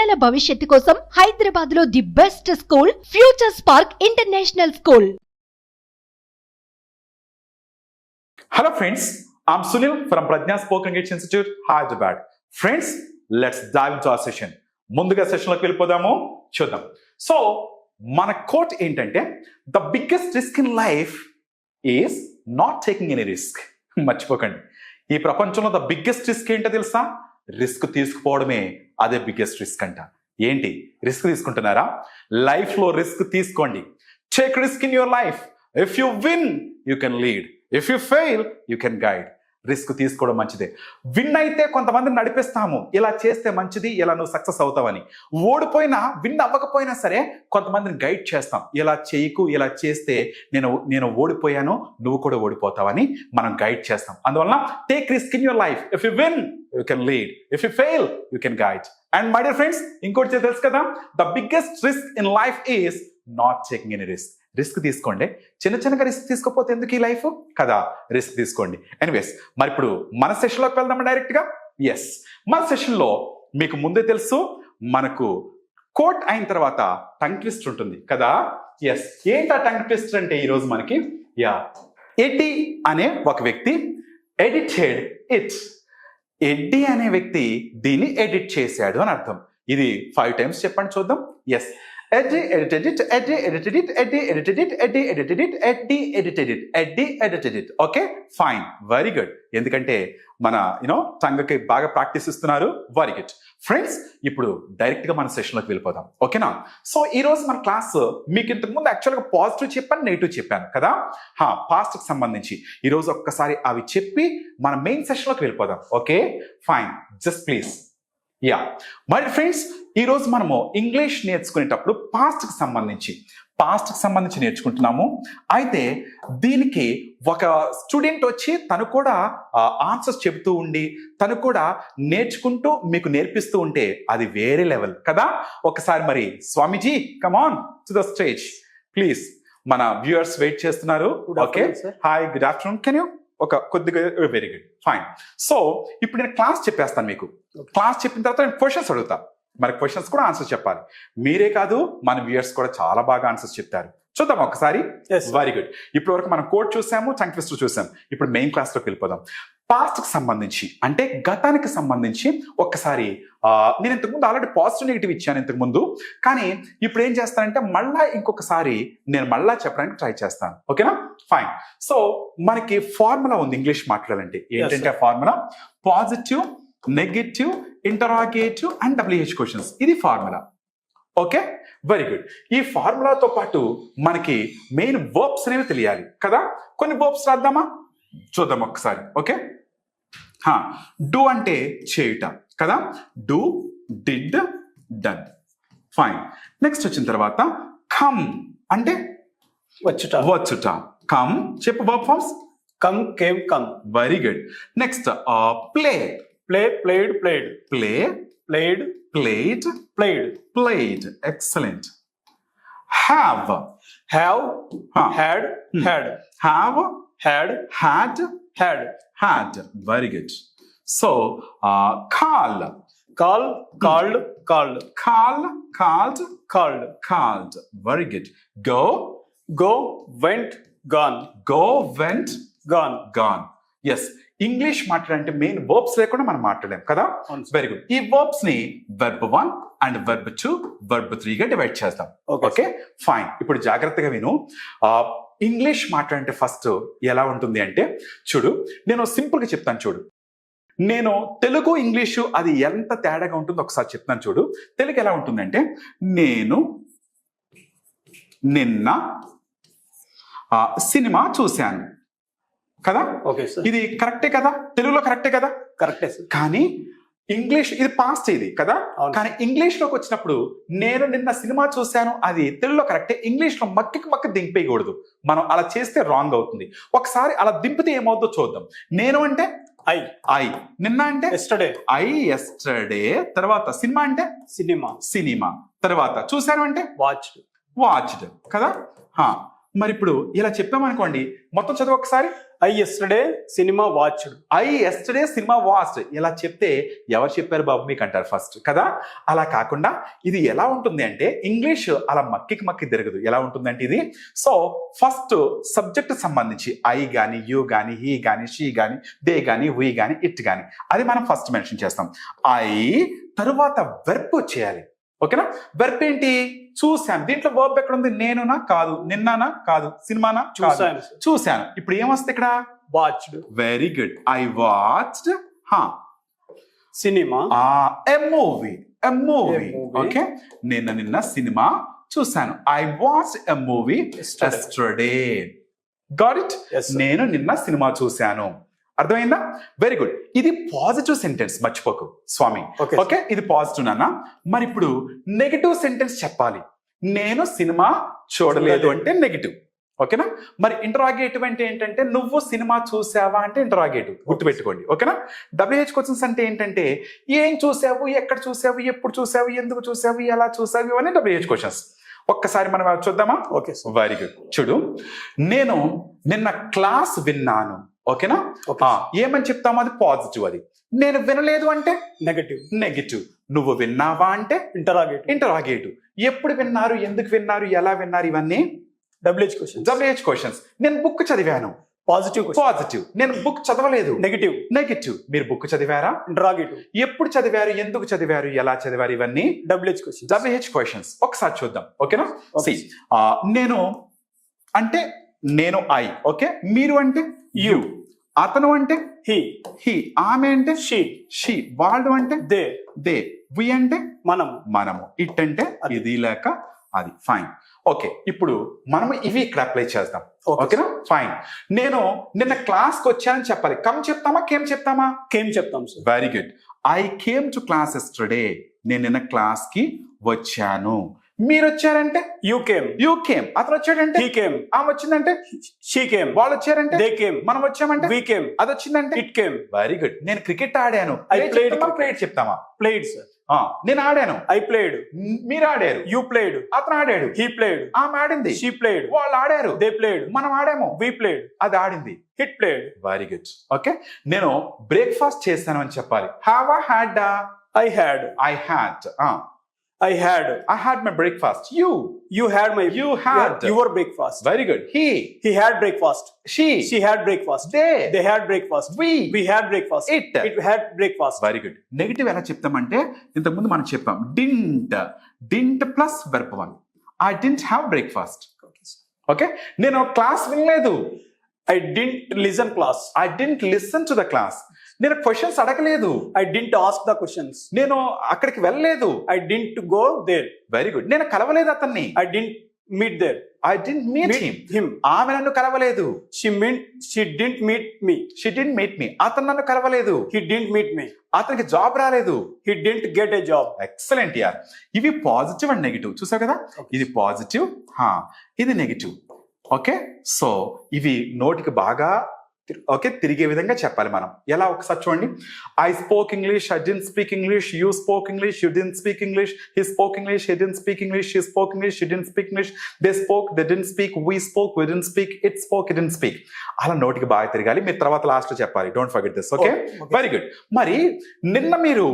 పిల్లల భవిష్యత్తు కోసం హైదరాబాద్ లో the best school future spark international school. Hello friends, I'm Sunil from Prajna Spoken English Institute, Hyderabad. Friends, let's dive into our session. ముందుగా సెషన్లోకి వెళ్ళిపోదాము, చూద్దాం. So మన కోట్ ఏంటంటే the biggest risk in life is not taking any risk. మర్చిపోకండి, ఈ ప్రపంచంలో the biggest risk ఏంటో తెలుసా? రిస్క్ తీసుకుపోవడమే అదే బిగ్గెస్ట్ రిస్క్ అంట. ఏంటి రిస్క్ తీసుకుంటున్నారా? లైఫ్లో రిస్క్ తీసుకోండి. Take risk in your life. If you win you can lead, if you fail you can guide. Risk తీసుకోవడం మంచిదే. విన్ అయితే కొంతమందిని నడిపిస్తాము, ఇలా చేస్తే మంచిది, ఇలా నువ్వు సక్సెస్ అవుతావని. ఓడిపోయినా, విన్ అవ్వకపోయినా సరే కొంతమందిని గైడ్ చేస్తాం, ఇలా చేయకు, ఇలా చేస్తే నేను ఓడిపోయాను, నువ్వు కూడా ఓడిపోతావని మనం గైడ్ చేస్తాం. అందువలన take risk in your life. If you win you can lead, if you fail you can guide. And my dear friends, ఇంకోటి తెలుసు కదా, the biggest risk in life is not taking any risk. Risk తీసుకోండి. చిన్నగా risk తీసుకోకపోతే ఎందుకు ఈ life కదా? Risk తీసుకోండి. ఎనీవేస్, మరి ఇప్పుడు మన సెషన్లోకి వెళ్దామా డైరెక్ట్గా? ఎస్, మన సెషన్లో మీకు ముందే తెలుసు, మనకు కోట్ అయిన తర్వాత టంగ్ ట్విస్ట్ ఉంటుంది కదా. ఎస్, ఏంటి ఆ టంగ్ ట్విస్ట్ అంటే ఈరోజు మనకి ఎడ్డీ అనే ఒక వ్యక్తి ఎడిటెడ్ ఇట్. ఎడ్డీ అనే వ్యక్తి దీన్ని ఎడిట్ చేశాడు అని అర్థం. ఇది 5 times చెప్పండి చూద్దాం. Yes, Eddie edited it, Eddie edited it, Eddie edited it, Eddie edited it, Eddie edited it, Eddie edited it. Okay, fine, very good. ఎందుకంటే మన టంగ్కి బాగా ప్రాక్టీస్ ఇస్తున్నారు. Very good friends. ఇప్పుడు డైరెక్ట్గా మన సెషన్లోకి వెళ్ళిపోదాం, ఓకేనా? సో ఈరోజు మన క్లాస్ మీకు ఇంతకుముందు యాక్చువల్గా పాజిటివ్ చెప్పాను, నెగిటివ్ చెప్పాను కదా. పాస్ట్కి సంబంధించి ఈరోజు ఒక్కసారి అవి చెప్పి మన మెయిన్ సెషన్లోకి వెళ్ళిపోదాం. Okay, fine, just please. My friends, ఈరోజు మనము ఇంగ్లీష్ నేర్చుకునేటప్పుడు పాస్ట్కి సంబంధించి నేర్చుకుంటున్నాము. అయితే దీనికి ఒక స్టూడెంట్ వచ్చి తను కూడా ఆన్సర్స్ చెబుతూ ఉండి తను కూడా నేర్చుకుంటూ మీకు నేర్పిస్తూ ఉంటే అది వేరే లెవెల్ కదా. ఒకసారి మరి Swamiji, come on to the stage please. మన వ్యూయర్స్ వెయిట్ చేస్తున్నారు. Okay, hi, good afternoon. Can you కొద్దిగా? Very good, fine. సో ఇప్పుడు నేను క్లాస్ చెప్పేస్తాను మీకు. క్లాస్ చెప్పిన తర్వాత నేను క్వశ్చన్స్ అడుగుతా. మరి క్వశ్చన్స్ కూడా ఆన్సర్స్ చెప్పాలి. మీరే కాదు, మన వ్యూయర్స్ కూడా చాలా బాగా ఆన్సర్స్ చెప్తారు. చూద్దాం ఒకసారి. Very good. ఇప్పటి వరకు మనం కోడ్ చూసాము, టంగ్ ట్విస్టర్ చూసాం. ఇప్పుడు మెయిన్ క్లాస్లోకి వెళ్ళిపోదాం. పాస్ట్కి సంబంధించి అంటే గతానికి సంబంధించి ఒక్కసారి నేను ఇంతకుముందు ఆల్రెడీ పాజిటివ్ నెగిటివ్ ఇచ్చాను ఇంతకుముందు, కానీ ఇప్పుడు ఏం చేస్తానంటే మళ్ళా ఇంకొకసారి నేను మళ్ళా చెప్పడానికి ట్రై చేస్తాను. ఓకేనా? ఫైన్. సో మనకి ఫార్ములా ఉంది ఇంగ్లీష్ మాట్లాడాలంటే. ఏంటంటే formula positive, negative, interrogative and WH questions. ఇది ఫార్ములా. Okay, very good. ఈ ఫార్ములాతో పాటు మనకి మెయిన్ వర్బ్స్ అనేవి తెలియాలి కదా. కొన్ని వర్బ్స్ రాద్దామా? చూద్దాం ఒకసారి. ఓకే, డూ అంటే చేయుట కదా. Do, did, done. Fine. Next వచ్చిన తర్వాత కమ్ అంటే వచ్చుట. కమ్ చెప్పు verb forms. Come, came, come. Very good. Next play. Play, played, played. Play, played, played, played. Played. Excellent. Have. Have, had, had. Have, had, had, had. had. Very good. So call. Call, called, called. Call, called, called. called. Very good. Go. Go, went, gone. Go, went, gone. gone. Yes, English మాట్లాడంటే main verbs లేకుండా మనం మాట్లాడలేం కదా. Very good. ఈ verbs ని verb 1 and verb 2, verb 3 గా divide చేస్తాం. Okay, fine. ఇప్పుడు జాగ్రత్తగా విను. ఇంగ్లీష్ మాట్లాడంటే ఫస్ట్ ఎలా ఉంటుంది అంటే చూడు, నేను సింపుల్గా చెప్తాను చూడు. నేను తెలుగు ఇంగ్లీషు అది ఎంత తేడాగా ఉంటుందో ఒకసారి చెప్తాను చూడు. తెలుగు ఎలా ఉంటుందంటే నేను నిన్న సినిమా చూశాను కదా. ఓకే సార్, ఇది కరెక్టే కదా, తెలుగులో కరెక్టే కదా. కరెక్టే సార్. కానీ ఇంగ్లీష్ ఇది పాస్ట్ ఇది కదా. కానీ ఇంగ్లీష్ లోకి వచ్చినప్పుడు నేను నిన్న సినిమా చూశాను అది తెలుగులో కరెక్టే. ఇంగ్లీష్ లో మక్కి దింపేయకూడదు. మనం అలా చేస్తే రాంగ్ అవుతుంది. ఒకసారి అలా దింపితే ఏమవుతుందో చూద్దాం. నేను అంటే ఐ, నిన్న అంటే ఎస్టర్డే, ఐ ఎస్టర్డే. తర్వాత సినిమా అంటే సినిమా. తర్వాత చూశాను అంటే వాచ్డ్ కదా. మరి ఇప్పుడు ఇలా చెప్పామనుకోండి, మొత్తం చదువు ఒకసారి. I yesterday cinema watched. I yesterday cinema watched. ఇలా చెప్తే ఎవరు చెప్పారు బాబు మీకు అంటారు ఫస్ట్ కదా. అలా కాకుండా ఇది ఎలా ఉంటుంది అంటే ఇంగ్లీష్ అలా మక్కి తిరగదు. ఎలా ఉంటుందంటే ఇది, సో ఫస్ట్ సబ్జెక్ట్ సంబంధించి ఐ గాని, యూ గాని, హీ గాని, షీ గాని, దే గాని, వీ గాని, ఇట్ గాని, అది మనం ఫస్ట్ మెన్షన్ చేస్తాం. ఐ తరువాత వెర్బ్ చేయాలి. ఓకేనా? వెర్బ్ ఏంటి? చూశాను. దీంట్లో వర్బ్ ఎక్కడ ఉంది? నేనునా? కాదు. నిన్నానా? కాదు. సినిమానా? చూశాను. చూశాను. ఇప్పుడు ఏమొస్తుంది ఇక్కడ? Watched. Very good. I watched Cinema. A movie. A movie. A movie. Okay, నిన్న సినిమా చూశాను. I watch a movie Yesterday. Yesterday. Got it? Yes, sir. నేను నిన్న సినిమా చూశాను. అర్థమైందా? Very good. ఇది పాజిటివ్ సెంటెన్స్, మర్చిపోకు స్వామి. Okay. ఓకే, ఇది positive నాన్న. మరి ఇప్పుడు నెగటివ్ సెంటెన్స్ చెప్పాలి. నేను సినిమా చూడలేదు అంటే నెగటివ్. ఓకేనా? మరి ఇంటరాగేటివ్ అంటే ఏంటంటే నువ్వు సినిమా చూసావా అంటే ఇంటరాగేటివ్. గుర్తుపెట్టుకోండి. ఓకేనా? WH క్వశ్చన్స్ అంటే ఏంటంటే ఏం చూసావు, ఎక్కడ చూసావు, ఎప్పుడు చూసావు, ఎందుకు చూసావు, ఎలా చూసావు, ఇవన్నీ WH క్వశ్చన్స్. ఒక్కసారి మనం అవి చూద్దామా? Okay, sir. Very good. చూడు, నేను నిన్న క్లాస్ విన్నాను. ఓకేనా? Okay. ఏమని చెప్తాము? అది పాజిటివ్. అది నేను వినలేదు అంటే Negative. నెగటివ్. నువ్వు విన్నావా అంటే Interrogative. ఇంటరాగేటివ్. ఎప్పుడు విన్నారు, ఎందుకు విన్నారు, ఎలా విన్నారు, ఇవన్నీ WH questions. WH questions. నేను బుక్ చదివాను. Positive question. పాజిటివ్. నేను బుక్ చదవలేదు. Negative. నెగటివ్. మీరు బుక్ చదివారా? Interrogative. ఎప్పుడు చదివారు, ఎందుకు చదివారు, ఎలా చదివారు, ఇవన్నీ WH questions. WH questions. ఒకసారి చూద్దాం. ఓకేనా? Okay. See, నేను అంటే నేను ఐ. ఓకే, మీరు అంటే యు, అతను అంటే He. హీ, ఆమె అంటే She. షీ, వాళ్ళు అంటే They. దే, వి అంటే Manam. మనము, ఇట్ అంటే అది. ఇది లేక అది. ఫైన్. ఓకే, ఇప్పుడు మనం ఇవి ఇక్కడ అప్లై చేద్దాం. Okay. ఓకేనా? ఫైన్. నేను నిన్న క్లాస్కి వచ్చానని చెప్పాలి. కమ్ చెప్తామా, కేమ్ చెప్తామా? Came చెప్తాం sir. Very good. I came to class yesterday. నేను నిన్న క్లాస్ కి వచ్చాను. మీరు వచ్చారంటే You came. You came. అతను వచ్చాడంటే He came. ఆమె వచ్చిందంటే She came. వాళ్ళు వచ్చారంటే They came. మనం వచ్చామంటే We came. అది వచ్చిందంటే It came. Very good. నేను క్రికెట్ ఆడాను. I played cricket. ప్లేడ్ చెప్తామా? Played sir. నేను ఆడాను. I played. మీరు ఆడారు. You played. అతను ఆడాడు. He played. ఆమె ఆడింది. She played. వాళ్ళు ఆడారు. They played. మనం ఆడాము. We played. అది ఆడింది. It played. Very good. Okay, నేను బ్రేక్ఫాస్ట్ చేశాను అని చెప్పాలి. Have I had? I had. I had. I had. I had my breakfast. You had my. You had. Your breakfast. Very good. He had breakfast. She had breakfast. they had breakfast. we had breakfast. it had breakfast. Very good. Negative ఎలా చెప్తామంటే ఇంతకుముందు మనం చెప్పాం didn't plus verb 1. I didn't have breakfast. Okay, నేను class వినలేదు. I didn't listen class. I didn't listen to the class. నేను questions అడగలేదు. I didn't ask the questions. నేను అక్కడికి వెళ్ళలేదు. I didn't go there. Very good. నేను కలవలేదు అతన్ని. I didn't meet there. I didn't meet him. ఆమె నన్ను కలవలేదు. She didn't meet me. She didn't meet me. అతను నన్ను కలవలేదు. He didn't meet me. అతనికి జాబ్ రాలేదు. He didn't get a job. Excellent యార్. ఇవి పాజిటివ్ అండ్ నెగిటివ్. చూసావు కదా? ఇది పాజిటివ్, ఇది నెగిటివ్. ఓకే, సో ఇవి నోటికి బాగా తిరిగే విధంగా చెప్పాలి మనం. ఎలా ఒకసారి చూడండి. I spoken English, I didn't speak English, you spoken English, you didn't speak English, he spoken English, he didn't speak English, she spoken English, she didn't speak English, they spoke, they didn't speak, we spoke, we didn't speak, it spoke, it didn't speak. అలా నోటికి బాగా తిరగాలి. మీరు తర్వాత last లో చెప్పాలి. Don't forget this. Okay, very good. మరి నిన్న మీరు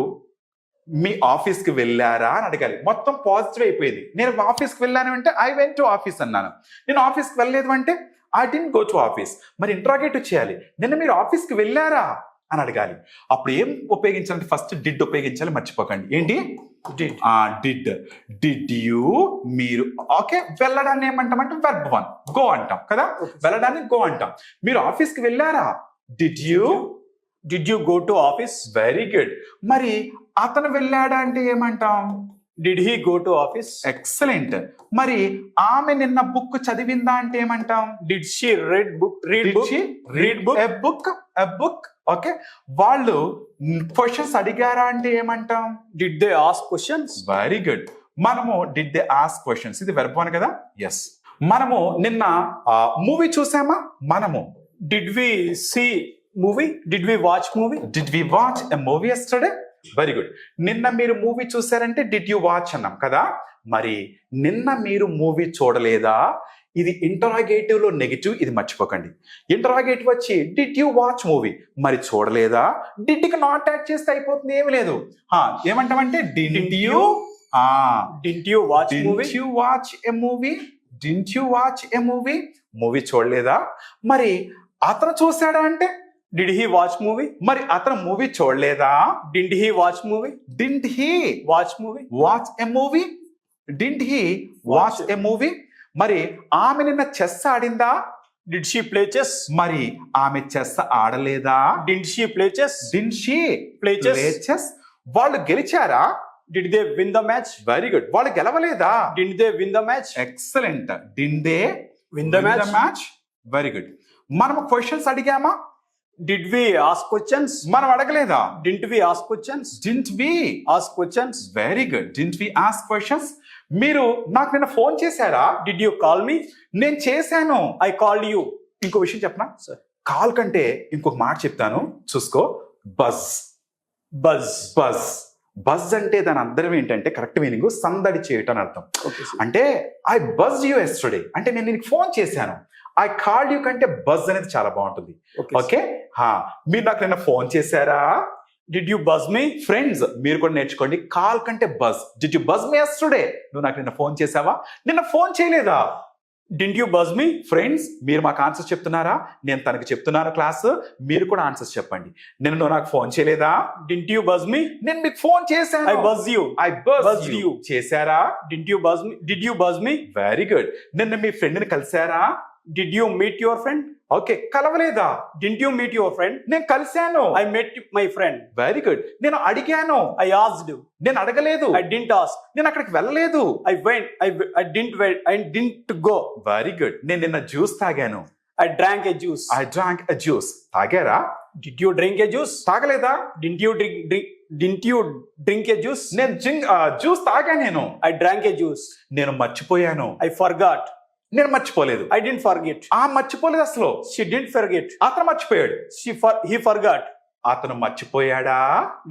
మీ ఆఫీస్కి వెళ్ళారా అని అడగాలి. మొత్తం పాజిటివ్ అయిపోయింది. నేను ఆఫీస్కి వెళ్ళాను అంటే ఐ వెంట్ టు ఆఫీస్ అన్నాను. నేను ఆఫీస్కి వెళ్ళలేదు అంటే I didn't go to office. మరి ఇంట్రాగేటివ్ చేయాలి. నిన్న మీరు ఆఫీస్కి వెళ్ళారా అని అడగాలి. అప్పుడు ఏం ఉపయోగించాలంటే ఫస్ట్ డిడ్ ఉపయోగించాలి, మర్చిపోకండి. ఏంటి? డిడ్ యూ, మీరు. ఓకే, వెళ్ళడాన్ని ఏమంటామంటే వెర్బ్ 1 గో అంటాం కదా. వెళ్ళడాన్ని గో అంటాం. మీరు ఆఫీస్కి వెళ్ళారా? Did you go to office? Very good. మరి అతను వెళ్ళాడా అంటే ఏమంటాం? Did he go to office? Excellent. మరి ఆమె నిన్న బుక్ చదివిందా అంటే ఏమంటాం? Did she read book? Did she read book? A book. Okay, వాళ్ళు క్వశ్చన్స్ అడిగారా అంటే ఏమంటాం? Did they ask questions? Very good. మనము డిడ్ దే ఆస్క్ క్వశ్చన్స్, ఇది వెర్బ్ 1 కదా. ఎస్. మనము నిన్న మూవీ చూసామా? మనము Did we see movie? Did we watch movie? Did we watch a movie yesterday? Very good. నిన్న మీరు మూవీ చూసారంటే డిడ్ యు వాచ్ అన్నాం కదా. మరి నిన్న మీరు మూవీ చూడలేదా? ఇది ఇంటరాగేటివ్ లో నెగిటివ్, ఇది మర్చిపోకండి. ఇంటరాగేటివ్ వచ్చి డిడ్ యు వాచ్ మూవీ, మరి చూడలేదా? డిడ్ కి నాట్ యాడ్ చేస్తే అయిపోతుంది, ఏమి లేదు. ఏమంటామంటే didn't you Didn't you watch movie? You watch a movie, didn't you watch a movie, movie చూడలేదా? మరి అతను చూసాడా అంటే Did he watch movie? మరి అతను మూవీ చూడలేదా? Didn't he watch movie? Didn't he Watch movie? Watch a movie, didn't he watch a movie. మరి ఆమె నిన్న చెస్ ఆడిందా? Did she play chess? మరి ఆమె చెస్ ఆడలేదా? Didn't she play chess? Didn't she Play chess? Chess. వాళ్ళు గెలిచారా? Did they win the match? Very good. వాళ్ళు గెలవలేదా? Didn't they win the match? Excellent. Didn't they Win the match? Match. Very good. మనం questions అడిగామా? Did we ask questions? మనం అడగలేదా? Didn't we ask questions? డింట్ వి Ask questions? Very good. Didn't we ask questions. మీరు నాకు నిన్న phone చేశారా? Did you call me? నేను చేశాను. I called you. ఇంకో విషయం చెప్పనా? Sir. కాల్ కంటే ఇంకొక మాట చెప్తాను, చూసుకో. బజ్. Buzz. బజ్. బజ్ అంటే దాని అర్థం ఏంటంటే, కరెక్ట్ మీనింగ్ సందడి చేయటం అని అర్థం. Okay, sir. అంటే ఐ బజ్ యూ ఎస్టర్డే అంటే నేను నీకు ఫోన్ చేశాను. ఐ కాల్డ్ యూ కంటే బజ్ అనేది చాలా బాగుంటుంది. Okay, sir. ఓకే. మీరు నాకు నిన్న ఫోన్ చేశారా? Did you buzz me? Friends మీరు కూడా నేర్చుకోండి. కాల్ కంటే buzz. Did you buzz me yesterday? నువ్వు నాకు నిన్న ఫోన్ చేసావా? నిన్న ఫోన్ చేయలేదా? Didn't you buzz me? Friends మీరు మాకు ఆన్సర్స్ చెప్తున్నారా? నేను తనకి చెప్తున్నాను క్లాస్, మీరు కూడా ఆన్సర్స్ చెప్పండి. నిన్న నువ్వు నాకు ఫోన్ చేయలేదా? Didn't you buzz me? నేను మీకు ఫోన్ చేశాను. I buzz you. I buzz Buzzed you. you. చేశారా? Didn't you buzz me? Did you buzz me? Very good. నిన్న మీ ఫ్రెండ్ ని కలిశారా? Did you meet your friend? Okay. కలవలేదా? Didn't you meet your friend? నేను కలిశాను. I met my friend. Very good. నేను అడిగాను. I asked you. నేను అడగలేదు. I didn't ask. నేను అక్కడికి వెళ్ళలేదు. I went. I didn't went. I didn't go. Very good. నేను నిన్న జ్యూస్ తాగాను. I drank a juice. I drank a juice. తాగారా? Did you drink a juice? తాగలేదా? Didn't you Didn't you drink a juice? నేను juice తాగా. నేను I drank a juice. నేను మర్చిపోయాను. I forgot. నేను మర్చిపోలేదు. I didn't forget. మర్చిపోలేదు అసలు. She didn't forget. అతను మర్చిపోయాడు. He forgot. అతను మర్చిపోయాడా?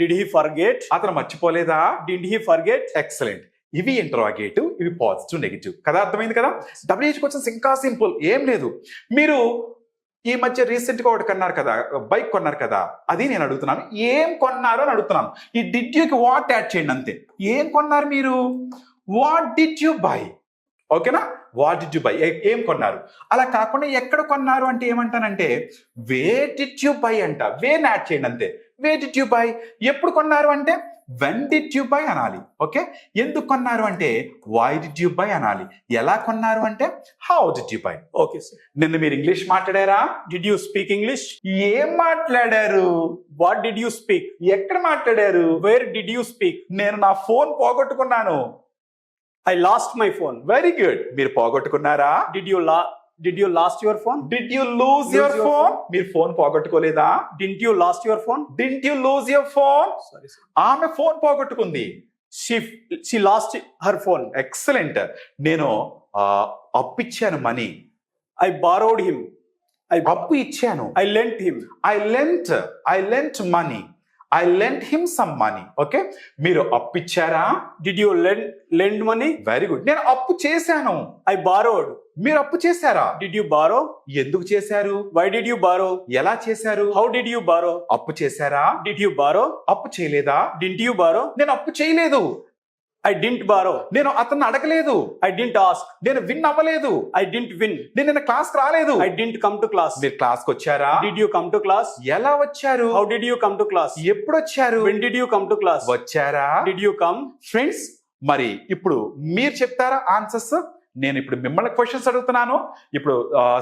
Did he forget? అతను మర్చిపోలేదా? Did he forget? ఎక్సలెంట్. ఇవి ఇంటరాగేటివ్, ఇవి పాజిటివ్, నెగిటివ్ కదా. అర్థమైంది కదా. WH క్వశ్చన్స్ ఇంకా సింపుల్, ఏం లేదు. మీరు ఈ మధ్య రీసెంట్ గా ఒకటి కొన్నారు కదా, బైక్ కొన్నారు కదా, అది నేను అడుగుతున్నాను. ఏం కొన్నారు అని అడుగుతున్నాను. ఈ డిడ్ యూకి వాట్ యాడ్ చేయండి అంతే. ఏం కొన్నారు మీరు? What did you by? ఓకేనా. వాట్ డిడ్ యూ బై, ఏం కొన్నారు. అలా కాకుండా ఎక్కడ కొన్నారు అంటే ఏమంటానంటే వేర్ డిడ్ యూ బై అంట. వేర్ యాడ్ చేయండి అంతే. Where did you by. ఎప్పుడు కొన్నారు అంటే వెన్ డిడ్ యూ బై అనాలి. ఓకే. ఎందుకు కొన్నారు అంటే వై డిడ్ యూ బై అనాలి. ఎలా కొన్నారు అంటే how did you by. Okay, sir. నిన్న మీరు ఇంగ్లీష్ మాట్లాడారా? Did you speak English? ఏం మాట్లాడారు? What did you speak? ఎక్కడ మాట్లాడారు? Where did you speak? నేను నా ఫోన్ పోగొట్టుకున్నాను. I lost my phone. Very good. మీరు పోగొట్టుకున్నారా? Did you lost your phone? Did you lose your your phone? మీరు ఫోన్ పోగొట్టుకోలేదా? Didn't you lost your phone? Didn't you lose your phone? Sorry, sir. ఆమె phone పోగొట్టుకుంది. She lost her phone. Excellent. నేను అప్పిచ్చాను money. I borrowed him. అప్పు ఇచ్చాను. I lent him. I lent money. I lent him some money. Okay. మీరు అప్పిచ్చారా? Did you lend money? Very good. నేను అప్పు చేశాను. I borrowed. మీరు అప్పు చేశారా? Did you borrow? ఎందుకు చేశారు? Why did you borrow? ఎలా చేశారు? How did you borrow? అప్పు చేశారా? Did you borrow? అప్పు చేయలేదా? Didn't you borrow? నేను అప్పు చేయలేదు. I didn't borrow. నేను అతన్ని అడగలేదు. I didn't ask. నేను విన్ అవ్వలేదు. I didn't win. నేను నిన్న క్లాస్ రాలేదు. I didn't come to class. మీరు క్లాస్ కి వచ్చారా? Did you come to class? ఎలా వచ్చారు? How did you come to class? ఎప్పుడు వచ్చారు? When did you come to class? వచ్చారా? Did you come? ఫ్రెండ్స్ మరి ఇప్పుడు మీరు చెప్తారా ఆన్సర్స్? నేను ఇప్పుడు మిమ్మల్ని క్వశ్చన్స్ అడుగుతున్నాను. ఇప్పుడు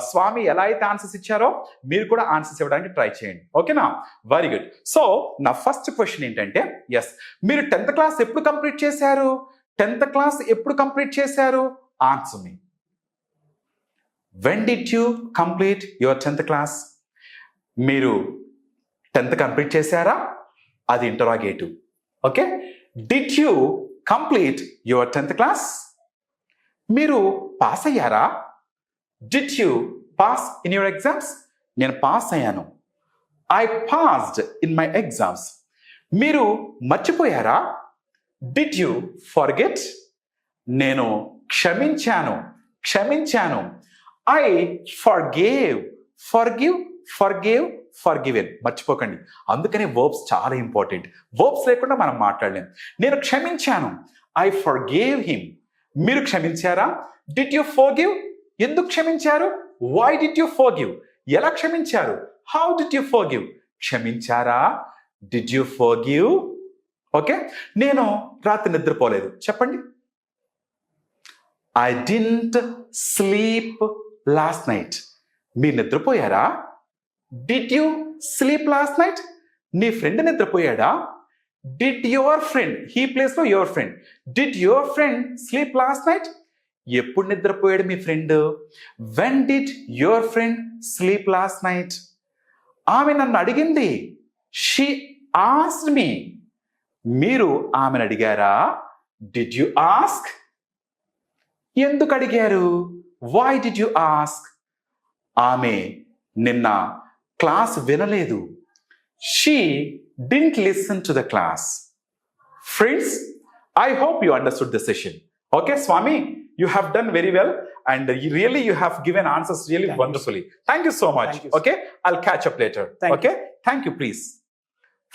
స్వామి ఎలా అయితే ఆన్సర్స్ ఇచ్చారో మీరు కూడా ఆన్సర్స్ ఇవ్వడానికి ట్రై చేయండి. ఓకేనా. Very good. సో నా ఫస్ట్ క్వశ్చన్ ఏంటంటే, ఎస్ మీరు 10th క్లాస్ ఎప్పుడు కంప్లీట్ చేశారు? 10th క్లాస్ ఎప్పుడు కంప్లీట్ చేశారు? Answer me. When did you complete your 10th class? మీరు 10th కంప్లీట్ చేశారా? అది interrogative. Okay. Did you complete your 10th class? మీరు పాస్ అయ్యారా? Did you pass in your exams? నేను పాస్ అయ్యాను. I passed in my exams. మీరు మర్చిపోయారా? Did you forget? నేను క్షమించాను. I forgave. ఫర్గివెన్ మర్చిపోకండి. అందుకనే వర్బ్స్ చాలా ఇంపార్టెంట్. వర్బ్స్ లేకుండా మనం మాట్లాడలేం. నేను క్షమించాను. I forgave him. మీరు క్షమించారా? Did you forgive? ఎందుకు క్షమించారు? Why did you forgive? ఎలా క్షమించారు? How did you forgive? క్షమించారా? Did you forgive? ఓకే. నేను రాత్రి నిద్రపోలేదు. చెప్పండి. I didn't sleep last night. మీరు నిద్రపోయారా? Did you sleep last night? నీ ఫ్రెండ్ నిద్రపోయాడా? Did your friend, he place లో your friend, did your friend sleep last night? ఎప్పుడు నిద్రపోయాడు మీ friend? When did your friend sleep last night? ఆమె నన్ను అడిగింది. షీ ఆస్క్డ్ మీ. మీరు ఆమెను అడిగారా? Did you ask? ఎందుకు అడిగారు? Why did you ask? ఆమె నిన్న క్లాస్ వినలేదు. She didn't listen to the class. Friends, I hope you understood the session. Okay, Swami, you have done very well and you have given answers really wonderfully. Thank you so much. Thank you, Okay, I'll catch up later. Okay, thank you, please.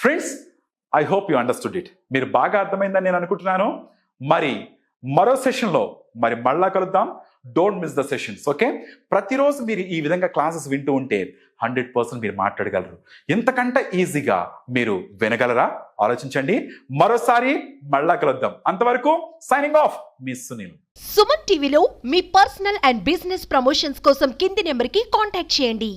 Friends, I hope you understood it. మీరు బాగా అర్థమైందని నేను అనుకుంటున్నాను. మరి మరో సెషన్లో మళ్ళా కలుద్దాం. Don't miss the sessions. Okay, ప్రతిరోజు మీరు ఈ విధంగా క్లాసెస్ వింటూ ఉంటే 100% మీరు మాట్లాడగలరు. ఇంతకంటే ఈజీగా మీరు వినగలరా? ఆలోచించండి. మరోసారి మళ్ళా కలుద్దాం. అంతవరకు సైనింగ్ ఆఫ్, మీ సునీల్. సుమన్ టీవీలో మీ పర్సనల్ అండ్ బిజినెస్ ప్రమోషన్స్ కోసం కింది నెంబర్కి కాంటాక్ట్ చేయండి.